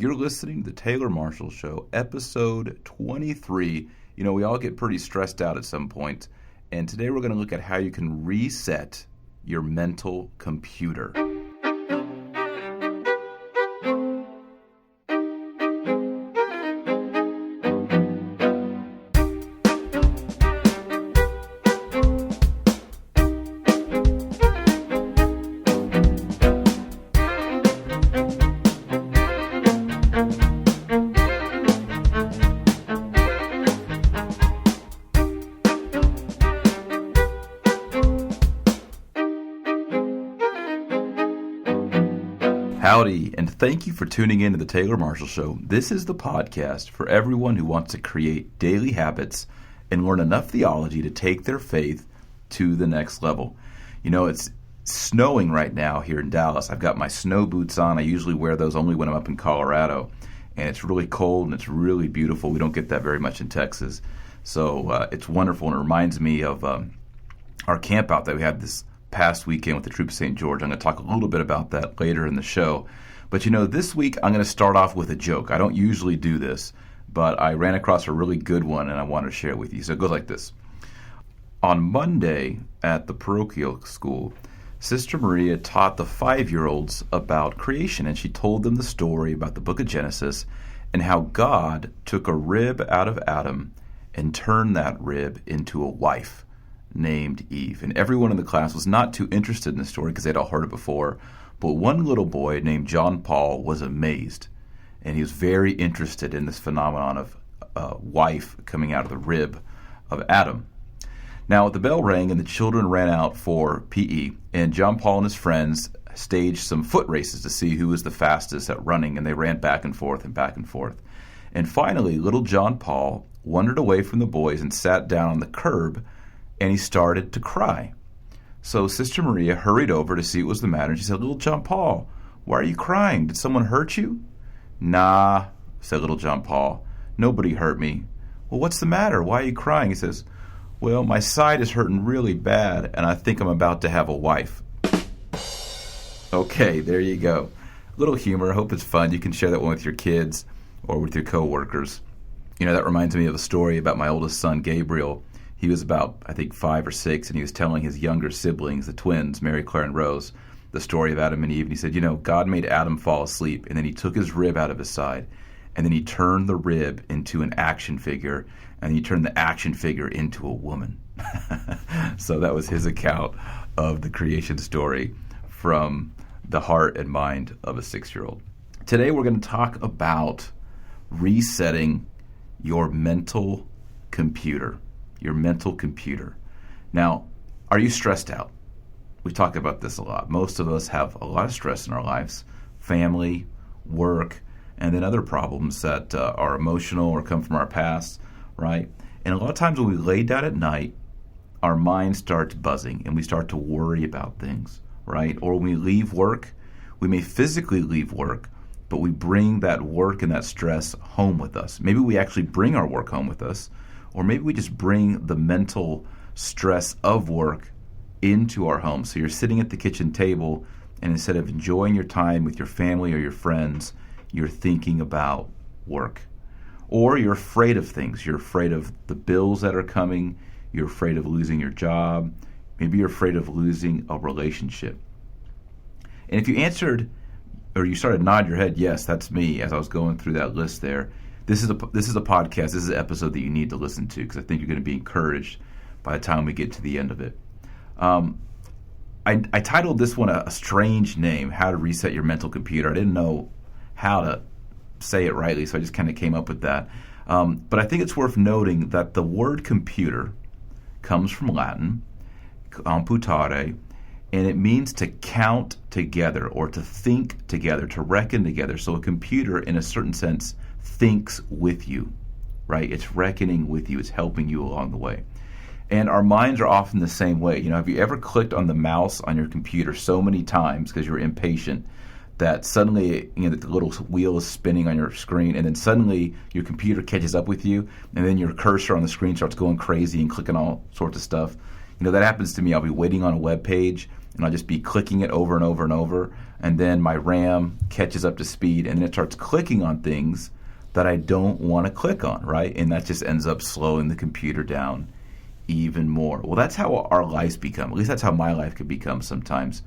You're listening to The Taylor Marshall Show, episode 23. You know, we all get pretty stressed out at some point, and today we're going to look at how you can reset your mental computer. Howdy, and thank you for tuning in to The Taylor Marshall Show. This is the podcast for everyone who wants to create daily habits and learn enough theology to take their faith to the next level. You know, it's snowing right now here in Dallas. I've got my snow boots on. I usually wear those only when I'm up in Colorado, and it's really cold and it's really beautiful. We don't get that very much in Texas, so it's wonderful, and it reminds me of our camp out that we had this past weekend with the Troop of St. George. I'm going to talk a little bit about that later in the show. But you know, this week I'm going to start off with a joke. I don't usually do this, but I ran across a really good one and I want to share it with you. So it goes like this. On Monday at the parochial school, Sister Maria taught the 5-year-olds about creation, and she told them the story about the book of Genesis and how God took a rib out of Adam and turned that rib into a wife named Eve. And everyone in the class was not too interested in the story because they'd all heard it before, but one little boy named John Paul was amazed, and he was very interested in this phenomenon of a wife coming out of the rib of Adam. Now the bell rang and the children ran out for PE, and John Paul and his friends staged some foot races to see who was the fastest at running, and they ran back and forth and back and forth. And finally, little John Paul wandered away from the boys and sat down on the curb, and he started to cry. So Sister Maria hurried over to see what was the matter, and she said, "Little John Paul, why are you crying? Did someone hurt you?" "Nah," said little John Paul. "Nobody hurt me." "Well, what's the matter? Why are you crying?" He says, "Well, my side is hurting really bad, and I think I'm about to have a wife." Okay, there you go. A little humor. I hope it's fun. You can share that one with your kids or with your coworkers. You know, that reminds me of a story about my oldest son, Gabriel. He was about, I think, 5 or 6, and he was telling his younger siblings, the twins, Mary, Claire, and Rose, the story of Adam and Eve. And he said, you know, God made Adam fall asleep, and then he took his rib out of his side, and then he turned the rib into an action figure, and he turned the action figure into a woman. So that was his account of the creation story from the heart and mind of a 6-year-old. Today we're going to talk about resetting your mental computer. Your mental computer. Now, are you stressed out? We talk about this a lot. Most of us have a lot of stress in our lives, family, work, and then other problems that are emotional or come from our past, right? And a lot of times when we lay down at night, our mind starts buzzing and we start to worry about things, right? Or when we leave work, we may physically leave work, but we bring that work and that stress home with us. Maybe we actually bring our work home with us, or maybe we just bring the mental stress of work into our home. So you're sitting at the kitchen table, and instead of enjoying your time with your family or your friends, you're thinking about work. Or you're afraid of things. You're afraid of the bills that are coming. You're afraid of losing your job. Maybe you're afraid of losing a relationship. And if you answered, or you started to nod your head, yes, that's me, as I was going through that list there, This is a podcast. This is an episode that you need to listen to because I think you're going to be encouraged by the time we get to the end of it. I titled this one a strange name, How to Reset Your Mental Computer. I didn't know how to say it rightly, so I just kind of came up with that. But I think it's worth noting that the word computer comes from Latin, computare, and it means to count together or to think together, to reckon together. So a computer, in a certain sense, thinks with you, right? It's reckoning with you. It's helping you along the way. And our minds are often the same way. You know, have you ever clicked on the mouse on your computer so many times because you're impatient that suddenly, you know, the little wheel is spinning on your screen, and then suddenly your computer catches up with you, and then your cursor on the screen starts going crazy and clicking all sorts of stuff? You know, that happens to me. I'll be waiting on a web page, and I'll just be clicking it over and over and over and then my RAM catches up to speed, and then it starts clicking on things that I don't want to click on, right? And that just ends up slowing the computer down even more. Well, that's how our lives become. At least that's how my life could become sometimes.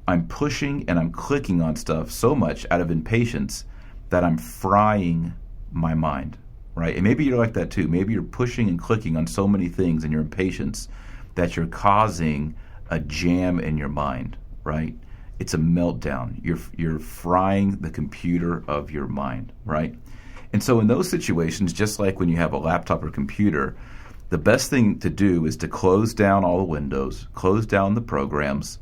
I'm pushing and I'm clicking on stuff so much out of impatience that I'm frying my mind, right? And maybe you're like that too. Maybe you're pushing and clicking on so many things in your impatience that you're causing a jam in your mind, right? It's a meltdown. You're frying the computer of your mind, right? And so in those situations, just like when you have a laptop or computer, the best thing to do is to close down all the windows, close down the programs,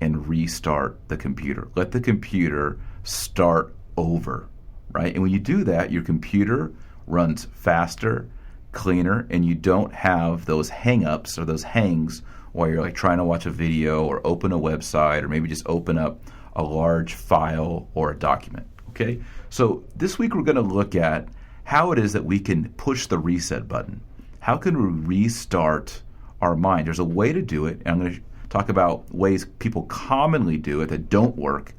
and restart the computer. Let the computer start over, right? And when you do that, your computer runs faster, cleaner, and you don't have those hang-ups or those hangs while you're like trying to watch a video or open a website or maybe just open up a large file or a document, okay? So this week we're going to look at how it is that we can push the reset button. How can we restart our mind? There's a way to do it, and I'm going to talk about ways people commonly do it that don't work,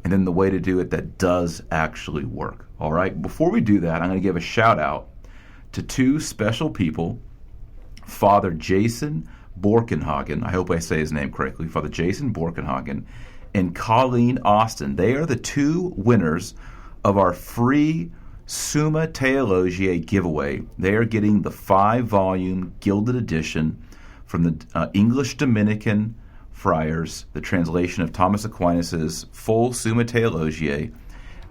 and then the way to do it that does actually work, all right? Before we do that, I'm going to give a shout out to two special people, Father Jason Borkenhagen, I hope I say his name correctly, Father Jason Borkenhagen, and Colleen Austin. They are the two winners of our free Summa Theologiae giveaway. They are getting the 5-volume gilded edition from the English Dominican friars, the translation of Thomas Aquinas' full Summa Theologiae.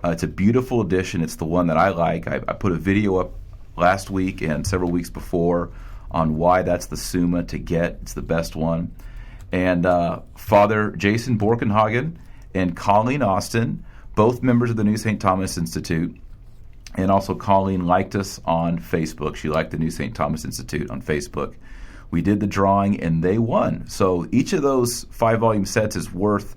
It's a beautiful edition. It's the one that I like. I put a video up last week and several weeks before on why that's the Summa to get. It's the best one. And Father Jason Borkenhagen and Colleen Austin, both members of the New St. Thomas Institute, and also Colleen liked us on Facebook. She liked the New St. Thomas Institute on Facebook. We did the drawing, and they won. So each of those 5-volume sets is worth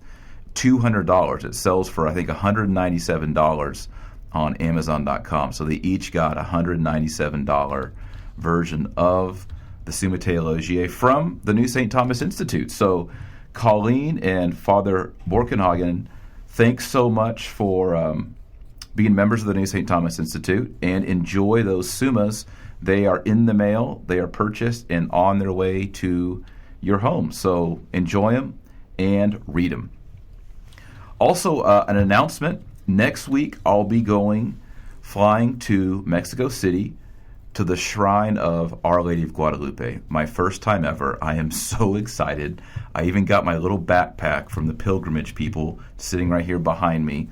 $200. It sells for, I think, $197 on Amazon.com. So they each got a $197 version of the Summa Theologiae from the New St. Thomas Institute. So Colleen and Father Borkenhagen, thanks so much for being members of the New St. Thomas Institute, and enjoy those Summas. They are in the mail, they are purchased, and on their way to your home. So enjoy them and read them. Also, an announcement. Next week, I'll be flying to Mexico City to the Shrine of Our Lady of Guadalupe. My first time ever. I am so excited. I even got my little backpack from the pilgrimage people sitting right here behind me.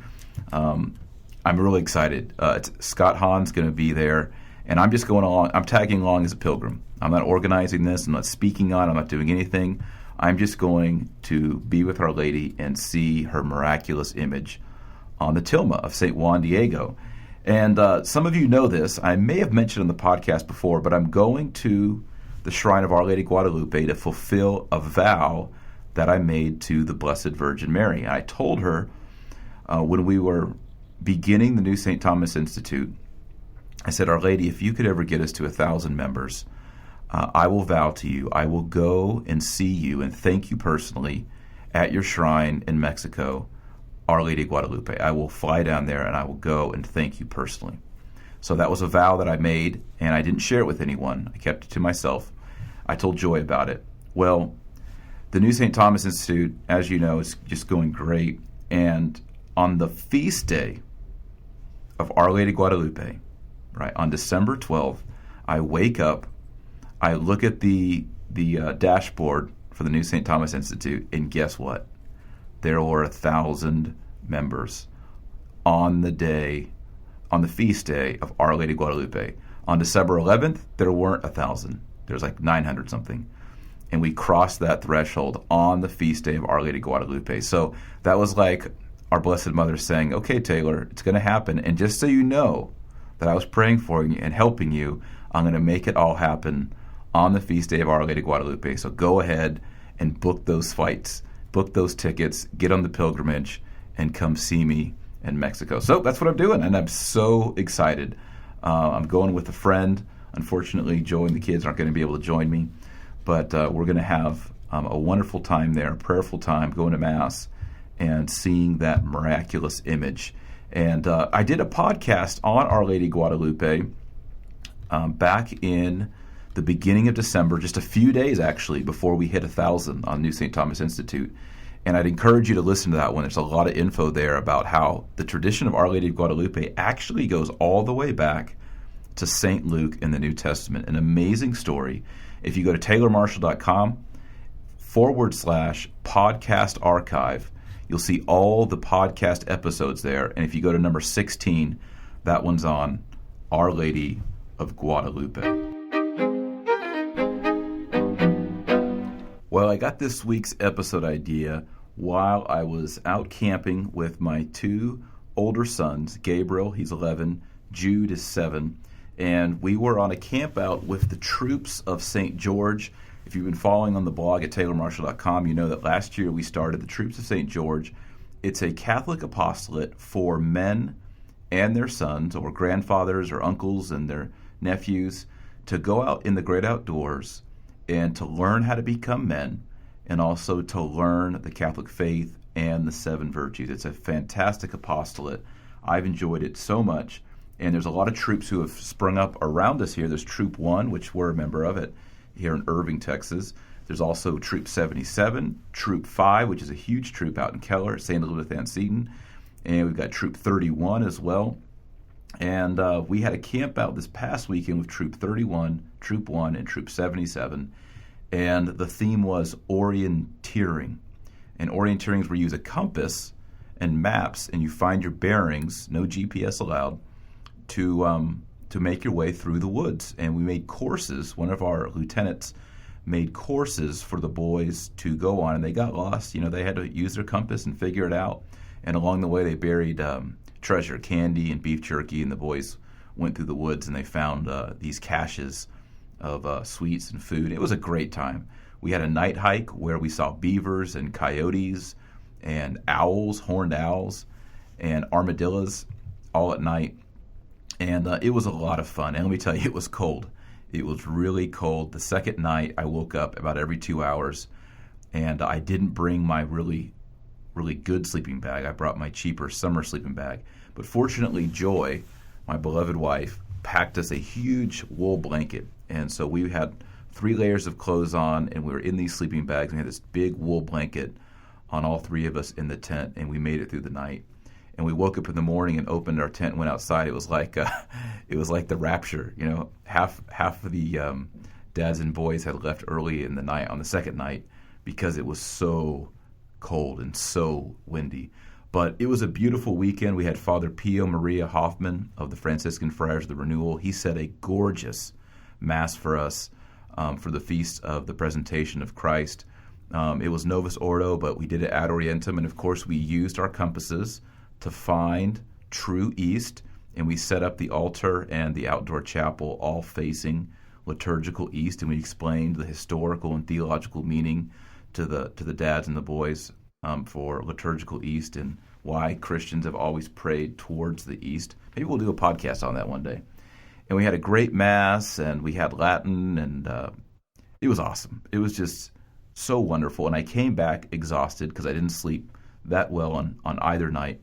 I'm really excited. Scott Hahn's going to be there, and I'm just going along. I'm tagging along as a pilgrim. I'm not organizing this. I'm not speaking on it. I'm not doing anything. I'm just going to be with Our Lady and see her miraculous image on the tilma of St. Juan Diego. And some of you know this. I may have mentioned on the podcast before, but I'm going to the Shrine of Our Lady Guadalupe to fulfill a vow that I made to the Blessed Virgin Mary. I told her when we were beginning the New St. Thomas Institute, I said, Our Lady, if you could ever get us to 1,000 members, I will vow to you, I will go and see you and thank you personally at your shrine in Mexico, Our Lady of Guadalupe. I will fly down there and I will go and thank you personally. So that was a vow that I made, and I didn't share it with anyone. I kept it to myself. I told Joy about it. Well, the New St. Thomas Institute, as you know, is just going great. And on the feast day of Our Lady of Guadalupe, right, on December 12th, I wake up, I look at the dashboard for the New St. Thomas Institute, and guess what? There were 1,000 members on the feast day of Our Lady of Guadalupe. On December 11th, there weren't 1,000. There was like 900 something. And we crossed that threshold on the feast day of Our Lady of Guadalupe. So that was like our Blessed Mother saying, okay, Taylor, it's going to happen. And just so you know that I was praying for you and helping you, I'm going to make it all happen on the feast day of Our Lady of Guadalupe. So go ahead and book those flights, book those tickets, get on the pilgrimage, and come see me in Mexico. So that's what I'm doing, and I'm so excited. I'm going with a friend. Unfortunately, Joe and the kids aren't going to be able to join me, but we're going to have a wonderful time there, a prayerful time, going to Mass, and seeing that miraculous image. And I did a podcast on Our Lady Guadalupe back in the beginning of December, just a few days actually before we hit 1,000 on New St. Thomas Institute. And I'd encourage you to listen to that one. There's a lot of info there about how the tradition of Our Lady of Guadalupe actually goes all the way back to St. Luke in the New Testament. An amazing story. If you go to taylormarshall.com/podcast archive, you'll see all the podcast episodes there. And if you go to number 16, that one's on Our Lady of Guadalupe. Well, I got this week's episode idea while I was out camping with my two older sons. Gabriel, he's 11, Jude is 7, and we were on a camp out with the troops of St. George. If you've been following on the blog at taylormarshall.com, you know that last year we started the Troops of St. George. It's a Catholic apostolate for men and their sons, or grandfathers or uncles and their nephews, to go out in the great outdoors and to learn how to become men, and also to learn the Catholic faith and the 7 virtues. It's a fantastic apostolate. I've enjoyed it so much, and there's a lot of troops who have sprung up around us here. There's Troop 1, which we're a member of it here in Irving, Texas. There's also Troop 77, Troop 5, which is a huge troop out in Keller, St. Elizabeth Antietam, and we've got Troop 31 as well. And we had a camp out this past weekend with Troop 31, Troop 1, and Troop 77. And the theme was orienteering. And orienteering is where you use a compass and maps, and you find your bearings, no GPS allowed, to make your way through the woods. And we made courses. One of our lieutenants made courses for the boys to go on, and they got lost. You know, they had to use their compass and figure it out. And along the way, they buried treasure, candy and beef jerky, and the boys went through the woods and they found these caches of sweets and food. It was a great time. We had a night hike where we saw beavers and coyotes and owls, horned owls, and armadillos all at night. And it was a lot of fun. And let me tell you, it was cold. It was really cold. The second night, I woke up about every 2 hours, and I didn't bring my really good sleeping bag. I brought my cheaper summer sleeping bag. But fortunately, Joy, my beloved wife, packed us a huge wool blanket. And so we had 3 layers of clothes on, and we were in these sleeping bags. We had this big wool blanket on all 3 of us in the tent, and we made it through the night. And we woke up in the morning and opened our tent and went outside. It was like the rapture. You know, half of the dads and boys had left early in the night on the second night because it was so cold and so windy. But it was a beautiful weekend. We had Father Pio Maria Hoffman of the Franciscan Friars of the Renewal. He said a gorgeous Mass for us for the Feast of the Presentation of Christ. It was Novus Ordo, but we did it ad orientem, and of course we used our compasses to find true east, and we set up the altar and the outdoor chapel all facing liturgical east, and we explained the historical and theological meaning to the dads and the boys for liturgical east and why Christians have always prayed towards the east. Maybe we'll do a podcast on that one day. And we had a great Mass, and we had Latin, and it was awesome. It was just so wonderful, and I came back exhausted because I didn't sleep that well on either night.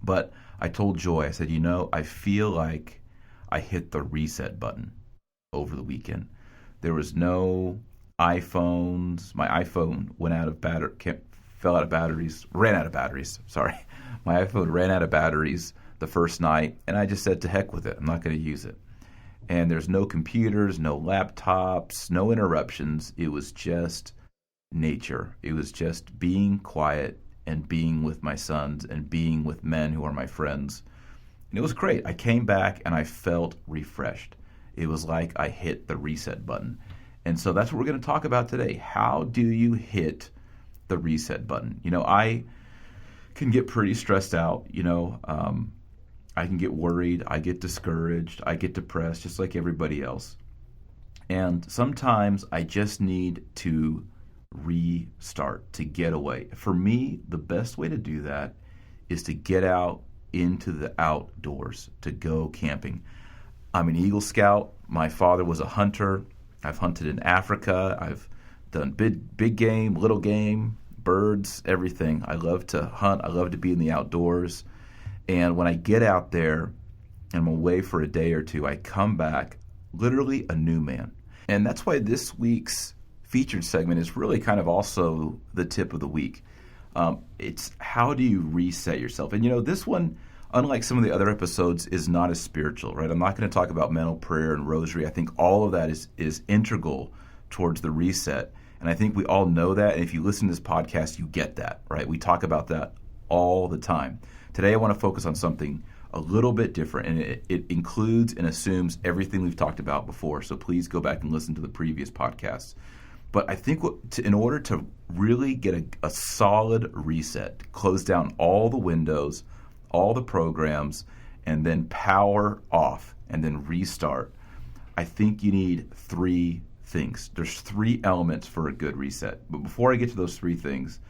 But I told Joy, I said, I feel like I hit the reset button over the weekend. There was no iPhones. My iPhone ran out of batteries. Sorry. My iPhone ran out of batteries the first night, and I just said, to heck with it. I'm not going to use it. And there's no computers, no laptops, no interruptions. It was just nature. It was just being quiet and being with my sons and being with men who are my friends. And it was great. I came back and I felt refreshed. It was like I hit the reset button. And so that's what we're going to talk about today. How do you hit the reset button? I can get pretty stressed out. I can get worried. I get discouraged. I get depressed just like everybody else. And sometimes I just need to restart, to get away. For me, the best way to do that is to get out into the outdoors, to go camping. I'm an Eagle Scout. My father was a hunter. I've hunted in Africa. I've done big game, little game, birds, everything. I love to hunt. I love to be in the outdoors. And when I get out there and I'm away for a day or two, I come back literally a new man. And that's why this week's featured segment is really kind of also the tip of the week. It's how do you reset yourself? And this one, unlike some of the other episodes, is not as spiritual, right? I'm not going to talk about mental prayer and rosary. I think all of that is integral towards the reset. And I think we all know that. And if you listen to this podcast, you get that, right? We talk about that all the time. Today, I want to focus on something a little bit different, and it includes and assumes everything we've talked about before. So please go back and listen to the previous podcasts. But I think in order to really get a solid reset, close down all the windows, all the programs, and then power off and then restart, I think you need three things. There's three elements for a good reset. But before I get to those three things,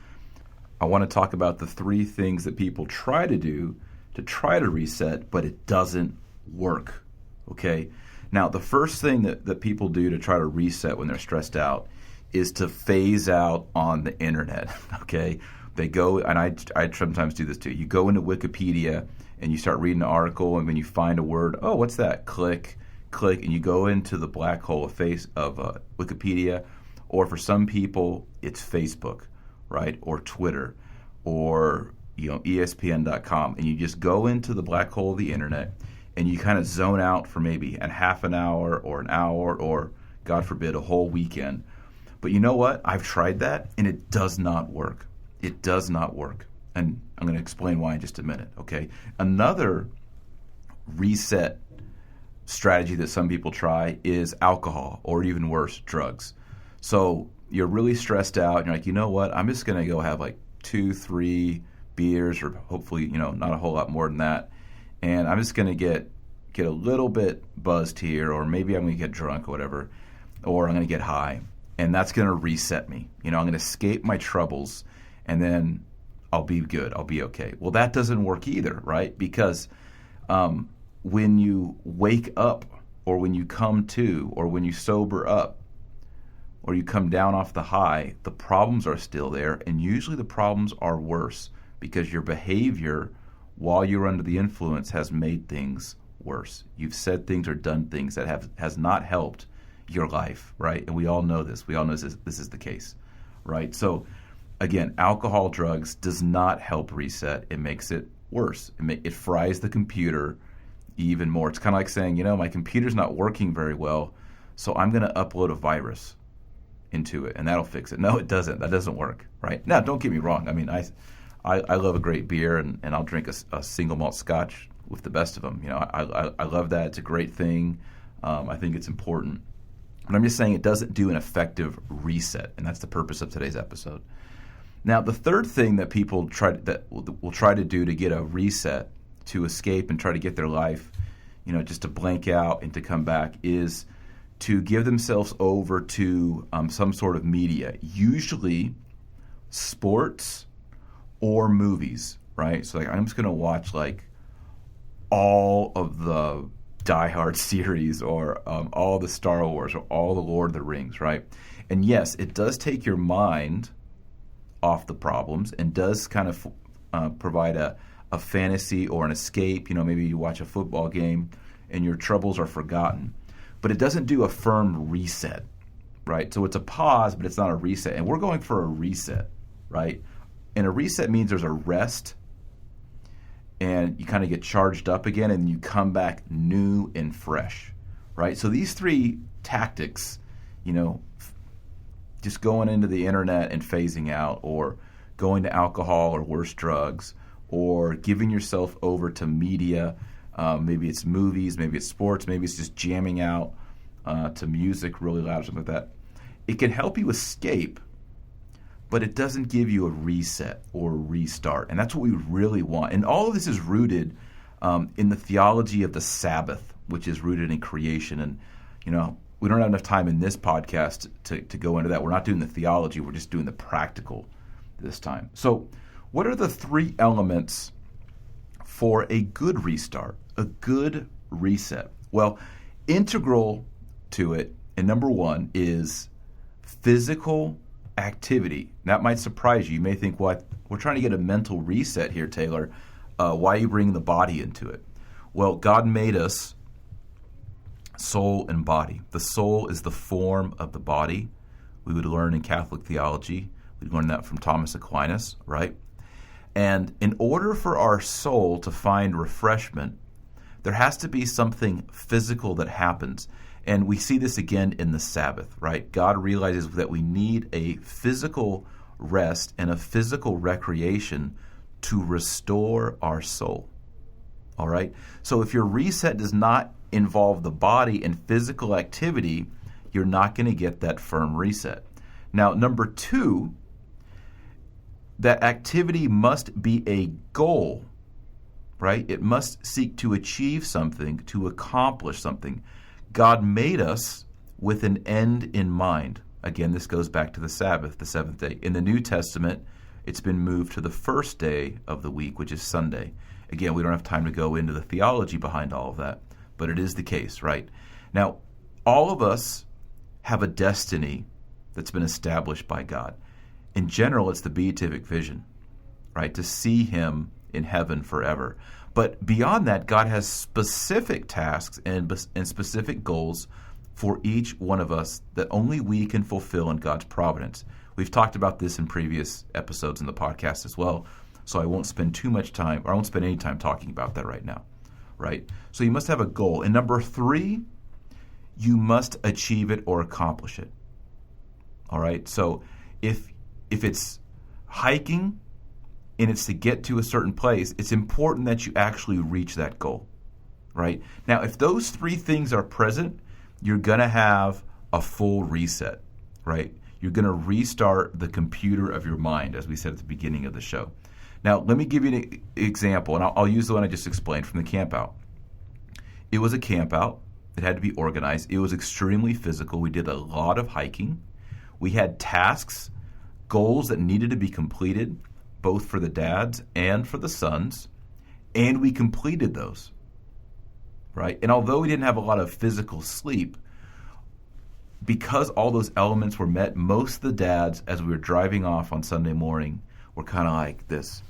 I want to talk about the three things that people try to do to try to reset, but it doesn't work, okay? Now, the first thing that people do to try to reset when they're stressed out is to phase out on the internet, okay? They go, and I sometimes do this too. You go into Wikipedia and you start reading an article, and when you find a word, oh, what's that? Click, and you go into the black hole of Wikipedia, or for some people, it's Facebook, right? Or Twitter, or ESPN.com, and you just go into the black hole of the internet, and you kind of zone out for maybe a half an hour, or an hour, or God forbid, a whole weekend. But you know what? I've tried that, and it does not work. It does not work. And I'm going to explain why in just a minute, okay? Another reset strategy that some people try is alcohol, or even worse, drugs. So you're really stressed out, and you're like, you know what? I'm just going to go have like 2-3 beers, or hopefully, not a whole lot more than that. And I'm just going to get a little bit buzzed here, or maybe I'm going to get drunk or whatever, or I'm going to get high. And that's going to reset me. I'm going to escape my troubles, and then I'll be good. I'll be okay. Well, that doesn't work either, right? Because when you wake up, or when you come to, or when you sober up, or you come down off the high, the problems are still there, and usually the problems are worse because your behavior while you're under the influence has made things worse. You've said things or done things that has not helped your life, right? And we all know this. We all know this is the case, right? So again, alcohol, drugs does not help reset. It makes it worse. It fries the computer even more. It's kind of like saying, my computer's not working very well, so I'm going to upload a virus into it, and that'll fix it. No, it doesn't. That doesn't work, right? Now, don't get me wrong. I mean, I love a great beer, and I'll drink a single malt scotch with the best of them. I love that. It's a great thing. I think it's important. But I'm just saying it doesn't do an effective reset, and that's the purpose of today's episode. Now, the third thing that people will try to do to get a reset, to escape and try to get their life, just to blank out and to come back, is to give themselves over to some sort of media, usually sports or movies, right? So I'm just going to watch all of the Die Hard series, or all the Star Wars, or all the Lord of the Rings, right? And yes, it does take your mind off the problems and does kind of provide a fantasy or an escape. Maybe you watch a football game and your troubles are forgotten. But it doesn't do a firm reset, right? So it's a pause, but it's not a reset. And we're going for a reset, right? And a reset means there's a rest, and you kind of get charged up again, and you come back new and fresh, right? So these three tactics, just going into the internet and phasing out, or going to alcohol or worse, drugs, or giving yourself over to media, maybe it's movies, maybe it's sports, maybe it's just jamming out to music really loud or something like that. It can help you escape, but it doesn't give you a reset or a restart. And that's what we really want. And all of this is rooted in the theology of the Sabbath, which is rooted in creation. And, we don't have enough time in this podcast to go into that. We're not doing the theology. We're just doing the practical this time. So what are the three elements for a good restart, a good reset? Well, integral to it, and number one, is physical activity. That might surprise you. You may think, well, we're trying to get a mental reset here, Taylor. Why are you bringing the body into it? Well, God made us soul and body. The soul is the form of the body. We would learn in Catholic theology. We'd learn that from Thomas Aquinas, right? And in order for our soul to find refreshment, there has to be something physical that happens. And we see this again in the Sabbath, right? God realizes that we need a physical rest and a physical recreation to restore our soul. All right? So if your reset does not involve the body and physical activity, you're not going to get that firm reset. Now, number 2, that activity must be a goal, right? It must seek to achieve something, to accomplish something. God made us with an end in mind. Again, this goes back to the Sabbath, the seventh day. In the New Testament, it's been moved to the first day of the week, which is Sunday. Again, we don't have time to go into the theology behind all of that, but it is the case, right? Now, all of us have a destiny that's been established by God. In general, it's the beatific vision, right? To see him in heaven forever. But beyond that, God has specific tasks and specific goals for each one of us that only we can fulfill in God's providence. We've talked about this in previous episodes in the podcast as well, so I won't spend too much time, or I won't spend any time talking about that right now, right? So you must have a goal. And number 3, you must achieve it or accomplish it. All right? So if it's hiking and it's to get to a certain place, it's important that you actually reach that goal, right? Now, if those 3 things are present, you're going to have a full reset, right? You're going to restart the computer of your mind, as we said at the beginning of the show. Now, let me give you an example, and I'll use the one I just explained from the camp out. It was a camp out. It had to be organized. It was extremely physical. We did a lot of hiking. We had tasks, goals that needed to be completed, both for the dads and for the sons, and we completed those, right? And although we didn't have a lot of physical sleep, because all those elements were met, most of the dads, as we were driving off on Sunday morning, were kind of like this.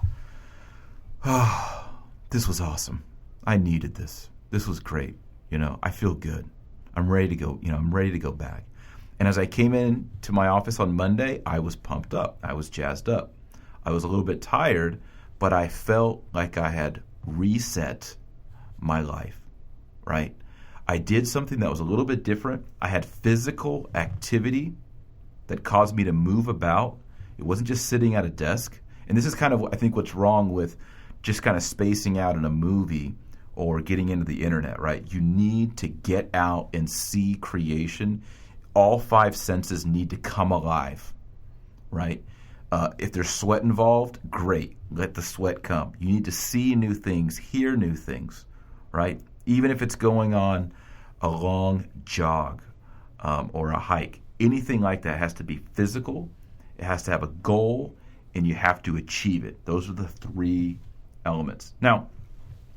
Oh, this was awesome. I needed this. This was great. I feel good. I'm ready to go. I'm ready to go back. And as I came in to my office on Monday, I was pumped up. I was jazzed up. I was a little bit tired, but I felt like I had reset my life, right? I did something that was a little bit different. I had physical activity that caused me to move about. It wasn't just sitting at a desk. And this is kind of, I think, what's wrong with just kind of spacing out in a movie or getting into the internet, right? You need to get out and see creation. All 5 senses need to come alive, right? If there's sweat involved, great. Let the sweat come. You need to see new things, hear new things, right? Even if it's going on a long jog or a hike. Anything like that has to be physical. It has to have a goal, and you have to achieve it. Those are the 3 elements. Now,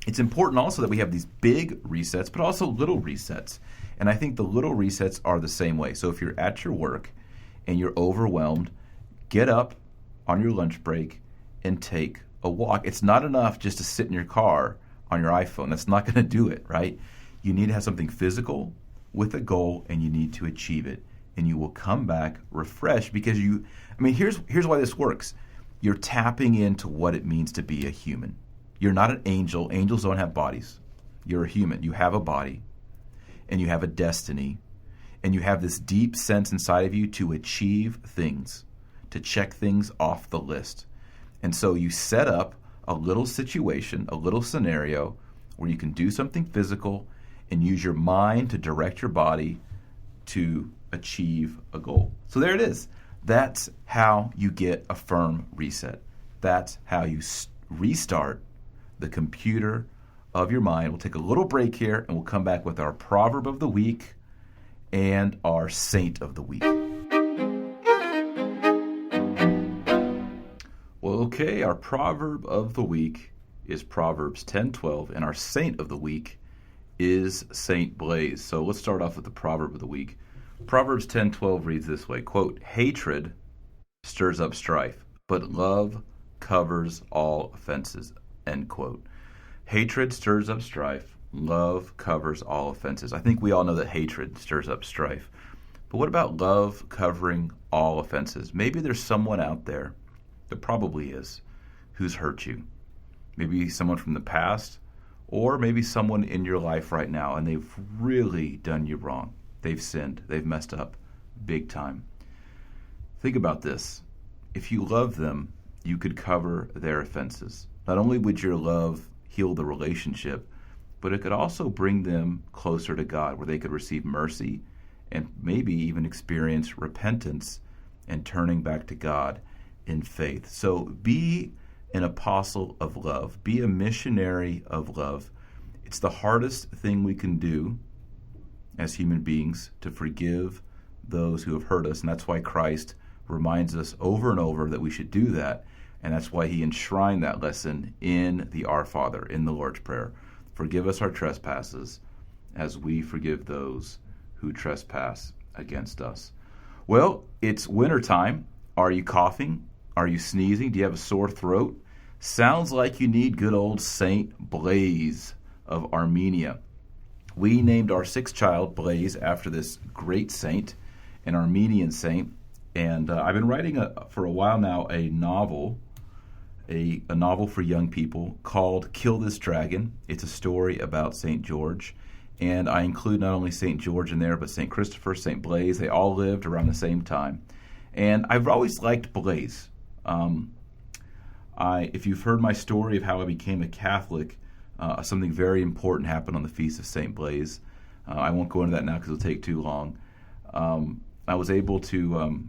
it's important also that we have these big resets, but also little resets. And I think the little resets are the same way. So if you're at your work and you're overwhelmed, get up on your lunch break and take a walk. It's not enough just to sit in your car on your iPhone. That's not going to do it, right? You need to have something physical with a goal, and you need to achieve it. And you will come back refreshed because here's why this works. You're tapping into what it means to be a human. You're not an angel. Angels don't have bodies. You're a human. You have a body, and you have a destiny, and you have this deep sense inside of you to achieve things, to check things off the list. And so you set up a little situation, a little scenario where you can do something physical and use your mind to direct your body to achieve a goal. So there it is. That's how you get a firm reset. That's how you restart the computer of your mind. We'll take a little break here, and we'll come back with our Proverb of the Week and our Saint of the Week. Well, okay, our Proverb of the Week is Proverbs 10:12, and our Saint of the Week is Saint Blaise. So let's start off with the Proverb of the Week. Proverbs 10:12 reads this way, quote, "Hatred stirs up strife, but love covers all offenses, end quote. Hatred stirs up strife. Love covers all offenses. I think we all know that hatred stirs up strife. But what about love covering all offenses? Maybe there's someone out there, there probably is, who's hurt you. Maybe someone from the past, or maybe someone in your life right now, and they've really done you wrong. They've sinned. They've messed up big time. Think about this. If you love them, you could cover their offenses. Not only would your love heal the relationship, but it could also bring them closer to God, where they could receive mercy and maybe even experience repentance and turning back to God in faith. So be an apostle of love. Be a missionary of love. It's the hardest thing we can do as human beings, to forgive those who have hurt us. And that's why Christ reminds us over and over that we should do that. And that's why he enshrined that lesson in the Our Father, in the Lord's Prayer. Forgive us our trespasses as we forgive those who trespass against us. Well, it's wintertime. Are you coughing? Are you sneezing? Do you have a sore throat? Sounds like you need good old Saint Blaise of Armenia. We named our sixth child Blaise after this great saint, an Armenian saint. And I've been writing for a while now a novel for young people called Kill This Dragon. It's a story about St. George. And I include not only St. George in there, but St. Christopher, St. Blaise. They all lived around the same time. And I've always liked Blaise. If you've heard my story of how I became a Catholic, something very important happened on the Feast of St. Blaise. I won't go into that now because it'll take too long. I was able to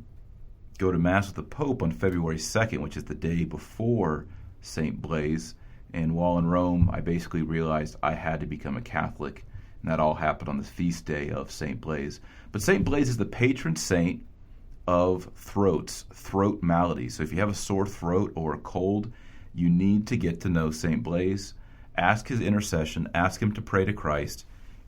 go to Mass with the Pope on February 2nd, which is the day before St. Blaise. And while in Rome, I basically realized I had to become a Catholic. And that all happened on the feast day of St. Blaise. But St. Blaise is the patron saint of throats, throat maladies. So if you have a sore throat or a cold, you need to get to know St. Blaise. Ask his intercession, ask him to pray to Christ,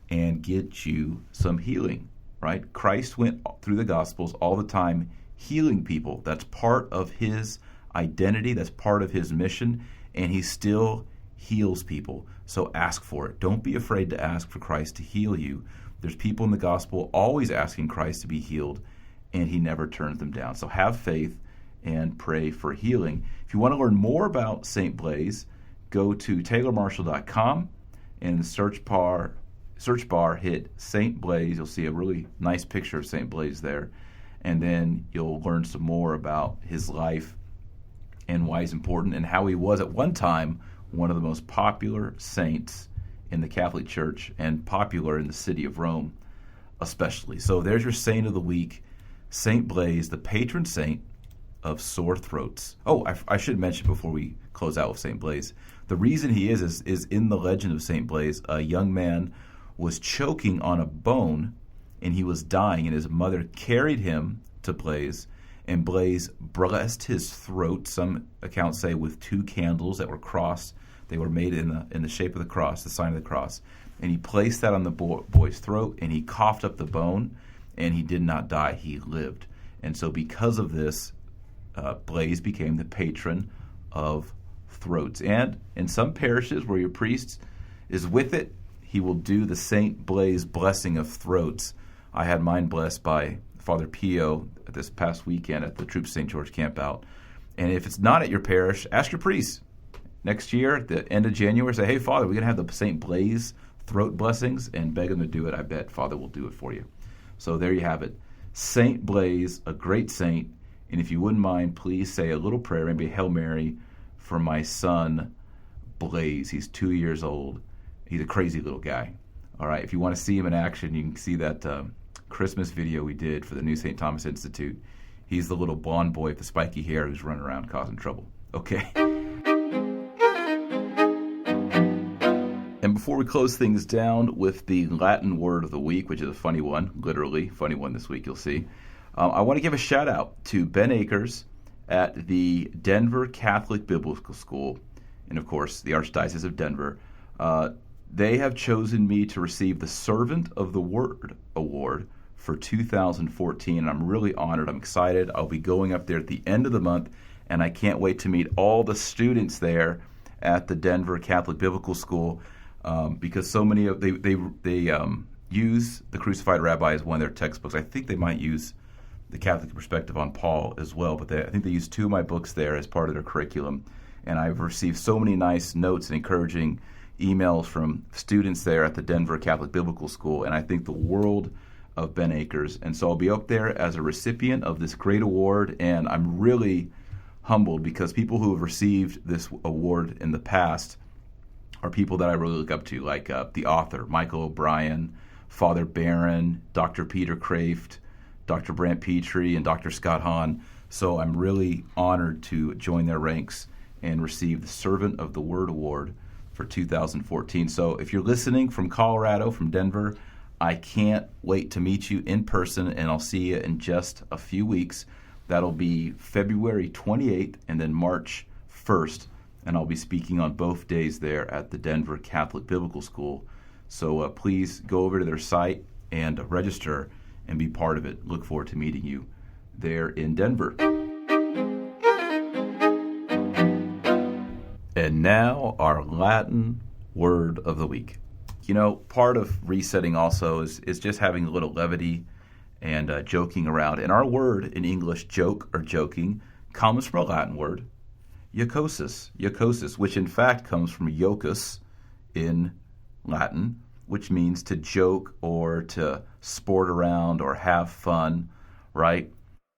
and get you some healing, right? Christ went through the Gospels all the time healing people. That's part of his identity, that's part of his mission, and he still heals people. So ask for it. Don't be afraid to ask for Christ to heal you. There's people in the gospel always asking Christ to be healed, and he never turns them down. So have faith and pray for healing. If you want to learn more about St. Blaise, go to taylormarshall.com, and in the search bar hit St. Blaise. You'll see a really nice picture of St. Blaise there, and then you'll learn some more about his life and why he's important, and how he was at one time one of the most popular saints in the Catholic Church, and popular in the city of Rome especially. So there's your saint of the week, St. Blaise, the patron saint of sore throats. Oh, I should mention before we close out with St. Blaise, the reason he is in the legend of St. Blaise. A young man was choking on a bone, and he was dying, and his mother carried him to Blaise, and Blaise blessed his throat, some accounts say with 2 candles that were crossed. They were made in the shape of the cross, the sign of the cross. And he placed that on the boy's throat, and he coughed up the bone, and he did not die. He lived. And so because of this, Blaise became the patron of throats. And in some parishes where your priest is with it, he will do the St. Blaise blessing of throats. I had mine blessed by Father Pio this past weekend at the Troop St. George campout. And if it's not at your parish, ask your priest. Next year, at the end of January, say, hey, Father, we're going to have the St. Blaise throat blessings, and beg him to do it. I bet Father will do it for you. So there you have it. St. Blaise, a great saint. And if you wouldn't mind, please say a little prayer, maybe a Hail Mary, for my son, Blaise. He's 2 years old. He's a crazy little guy. All right, if you want to see him in action, you can see that Christmas video we did for the New St. Thomas Institute. He's the little blonde boy with the spiky hair who's running around causing trouble. Okay. And before we close things down with the Latin word of the week, which is a funny one, literally funny one this week, you'll see, I want to give a shout out to Ben Akers at the Denver Catholic Biblical School, and of course the Archdiocese of Denver. They have chosen me to receive the Servant of the Word Award for 2014. And I'm really honored. I'm excited. I'll be going up there at the end of the month, and I can't wait to meet all the students there at the Denver Catholic Biblical School, because so many of they use the Crucified Rabbi as one of their textbooks. I think they might use the Catholic Perspective on Paul as well, but I think they use two of my books there as part of their curriculum. And I've received so many nice notes and encouraging emails from students there at the Denver Catholic Biblical School, and I think the world of Ben Akers. And so I'll be up there as a recipient of this great award, and I'm really humbled because people who have received this award in the past are people that I really look up to, like the author, Michael O'Brien, Father Barron, Dr. Peter Kraft, Dr. Brant Petrie, and Dr. Scott Hahn. So I'm really honored to join their ranks and receive the Servant of the Word Award for 2014. So if you're listening from Colorado, from Denver, I can't wait to meet you in person, and I'll see you in just a few weeks. That'll be February 28th and then March 1st, and I'll be speaking on both days there at the Denver Catholic Biblical School. So please go over to their site and register and be part of it. Look forward to meeting you there in Denver. And now our Latin word of the week. You know, part of resetting also is just having a little levity and joking around. And our word in English, joke or joking, comes from a Latin word, jocosus, which in fact comes from jocus in Latin, which means to joke or to sport around or have fun, right?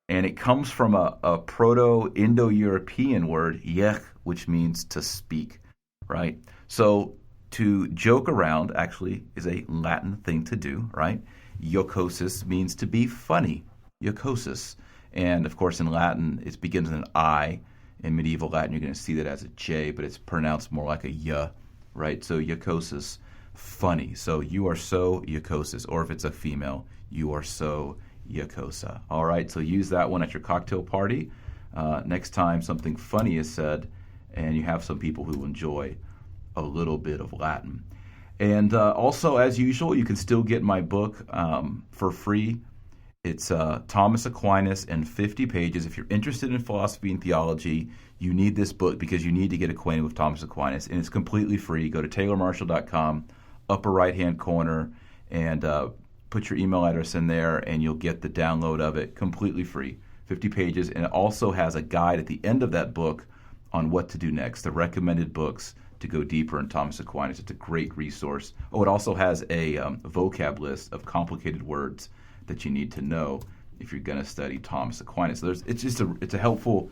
And it comes from a Proto-Indo-European word, yech, which means to speak, right? So to joke around actually is a Latin thing to do, right? Jocosus means to be funny, jocosus. And of course in Latin, it begins with an I. In medieval Latin, you're going to see that as a J, but it's pronounced more like a Y, right? So jocosus, funny. So you are so jocosus, or if it's a female, you are so jocosa. All right, so use that one at your cocktail party. Next time something funny is said, and you have some people who enjoy a little bit of Latin. And also, as usual, you can still get my book for free. It's Thomas Aquinas in 50 pages. If you're interested in philosophy and theology, you need this book because you need to get acquainted with Thomas Aquinas. And it's completely free. Go to taylormarshall.com, upper right-hand corner, and put your email address in there, and you'll get the download of it completely free. 50 pages. And it also has a guide at the end of that book on what to do next, the recommended books to go deeper in Thomas Aquinas. It's a great resource. Oh, it also has a vocab list of complicated words that you need to know if you're going to study Thomas Aquinas. So it's a helpful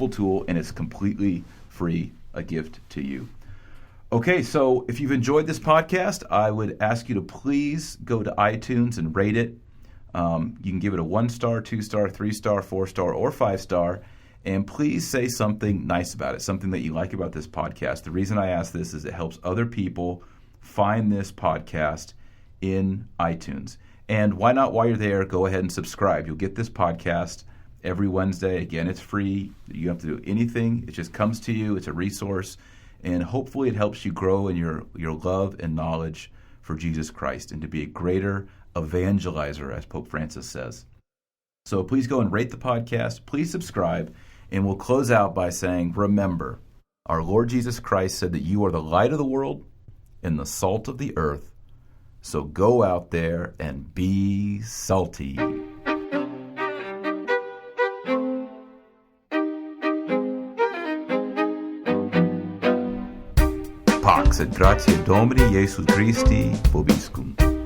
tool, and it's completely free, a gift to you. Okay, so if you've enjoyed this podcast, I would ask you to please go to iTunes and rate it. You can give it a 1-star, 2-star, 3-star, 4-star, or 5-star. And please say something nice about it, something that you like about this podcast. The reason I ask this is it helps other people find this podcast in iTunes. And why not, while you're there, go ahead and subscribe. You'll get this podcast every Wednesday. Again, it's free. You don't have to do anything. It just comes to you. It's a resource. And hopefully it helps you grow in your love and knowledge for Jesus Christ and to be a greater evangelizer, as Pope Francis says. So please go and rate the podcast. Please subscribe. And we'll close out by saying, remember, our Lord Jesus Christ said that you are the light of the world and the salt of the earth. So go out there and be salty. Pax et gratia Domini Iesus Christi vobiscum.